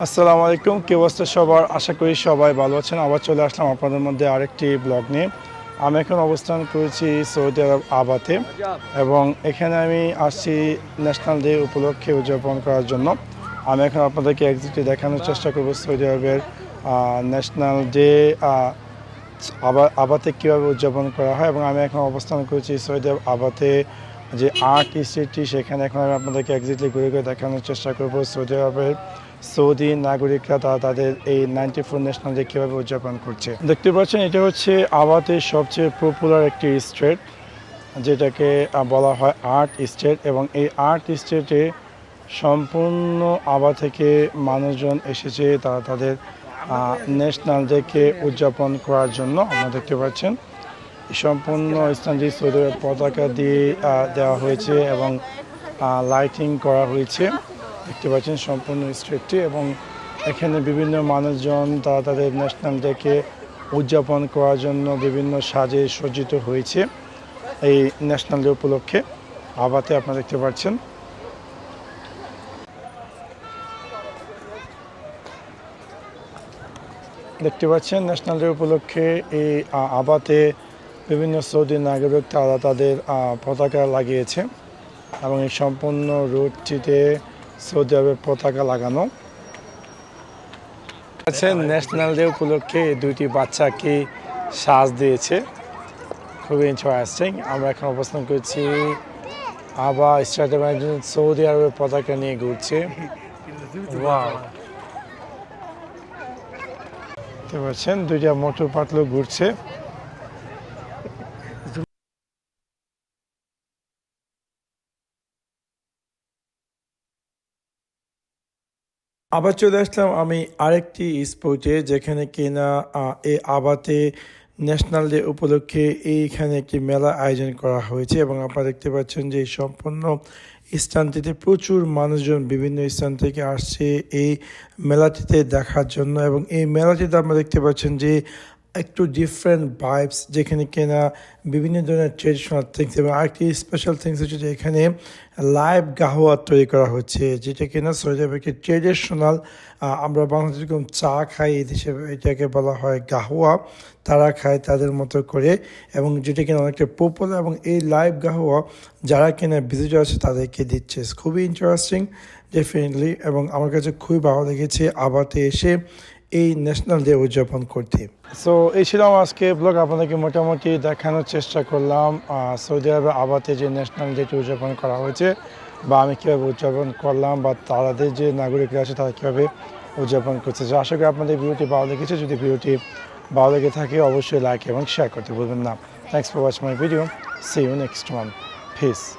আসসালামু আলাইকুম, কি অবস্থা সবার? আশা করি সবাই ভালো আছেন। আবার চলে আসলাম আপনাদের মধ্যে আরেকটি ব্লগ নিয়ে। আমি এখন অবস্থান করেছি সৌদি আরব আবাতে, এবং এখানে আমি আসছি ন্যাশনাল ডে উপলক্ষে উদযাপন করার জন্য। আমি এখন আপনাদেরকে এক্সাক্টলি দেখানোর চেষ্টা করব সৌদি আরবের ন্যাশনাল ডে আবাতে কীভাবে উদযাপন করা হয়। এবং আমি এখন অবস্থান করেছি সৌদি আরব আবাতে যে আর্ট স্ট্রিটটি, সেখানে এখন আমি আপনাদেরকে এক্সাক্টলি ঘুরে ঘুরে দেখানোর চেষ্টা করব সৌদি আরবের সৌদি নাগরিকরা তাদের এই 94 ন্যাশনাল ডে কীভাবে উদযাপন করছে। দেখতে পাচ্ছেন, এটা হচ্ছে আবাতের সবচেয়ে পপুলার একটি স্ট্রিট, যেটাকে বলা হয় আর্ট স্ট্রিট। এবং এই আর্ট স্ট্রিটে সম্পূর্ণ আবা থেকে মানুষজন এসেছে তারা তাদের ন্যাশনাল ডেকে উদযাপন করার জন্য। আপনারা দেখতে পাচ্ছেন সম্পূর্ণ স্থানটি সৌদি আরবের পতাকা দিয়ে দেওয়া হয়েছে এবং লাইটিং করা হয়েছে। দেখতে পাচ্ছেন সম্পূর্ণ স্ট্রিটটি, এবং এখানে বিভিন্ন মানুষজন তারা তাদের ন্যাশনাল ডেকে উদযাপন করার জন্য বিভিন্ন সাজে সজ্জিত হয়েছে এই ন্যাশনাল ডে উপলক্ষে আবাতে। আপনারা দেখতে পাচ্ছেন ন্যাশনাল ডে উপলক্ষে এই আবাতে বিভিন্ন সৌদি নাগরিক তারা তাদের পতাকা লাগিয়েছে, এবং এই সম্পূর্ণ রুটটিতে সৌদি আরবের পতাকা লাগানো আছে। ন্যাশনাল ডে উপলক্ষে দুইটি বাচ্চাকে সাজ দিয়েছে, খুবই ইন্টারেস্টিং। আমরা এখন অবস্থান করছি আবা স্টেডিয়ামে, একজন সৌদি আরবের পতাকা নিয়ে ঘুরছে। দেখতে পাচ্ছেন দুইটা মোটর পাতলু ঘুরছে। আবার চলে আসলাম আমি আরেকটি স্পোর্টে, যেখানে কিনা এই আবাতে ন্যাশনাল ডে উপলক্ষে এইখানে একটি মেলা আয়োজন করা হয়েছে। এবং আপনারা দেখতে পাচ্ছেন যে সম্পূর্ণ স্থানটিতে প্রচুর মানুষজন বিভিন্ন স্থান থেকে আসছে এই মেলাটিতে দেখার জন্য। এবং এই মেলাটিতে আপনারা দেখতে পাচ্ছেন যে একটু ডিফারেন্ট ভাইবস, যেখানে কিনা বিভিন্ন ধরনের ট্রেডিশনাল থিংস, এবং আরেকটি স্পেশাল থিংস হচ্ছে যে এখানে লাইভ গাহওয়া তৈরি করা হচ্ছে, যেটা কিনা সৌদি আরবের একটি ট্রেডিশনাল। আমরা বাংলাদেশ যেরকম চা খাই, এই দেশে এটাকে বলা হয় গাহওয়া। তারা খায় তাদের মতো করে, এবং যেটা কিনা অনেকটা পপুলার। এবং এই লাইভ গাহওয়া যারা কিনা ভিজিটর আছে তাদেরকে দিচ্ছে। খুবই ইন্টারেস্টিং ডেফিনেটলি, এবং আমার কাছে খুবই ভালো লেগেছে আবাতে এসে এই ন্যাশনাল ডে উদযাপন করতে। সো এই ছিল আমার আজকে ব্লগ, আপনাদেরকে মোটামুটি দেখানোর চেষ্টা করলাম সৌদি আরবে আবাতে যে ন্যাশনাল ডেটি উদযাপন করা হয়েছে, বা আমি কীভাবে উদযাপন করলাম, বা তাদের যে নাগরিকরা আছে তারা কীভাবে উদযাপন করছে। তো আশা করি আপনাদের ভিডিওটি ভালো লেগেছে। যদি ভিডিওটি ভালো লেগে থাকে অবশ্যই লাইক এবং শেয়ার করতে ভুলবেন না। Thanks for watching my video. See you next one. Piece.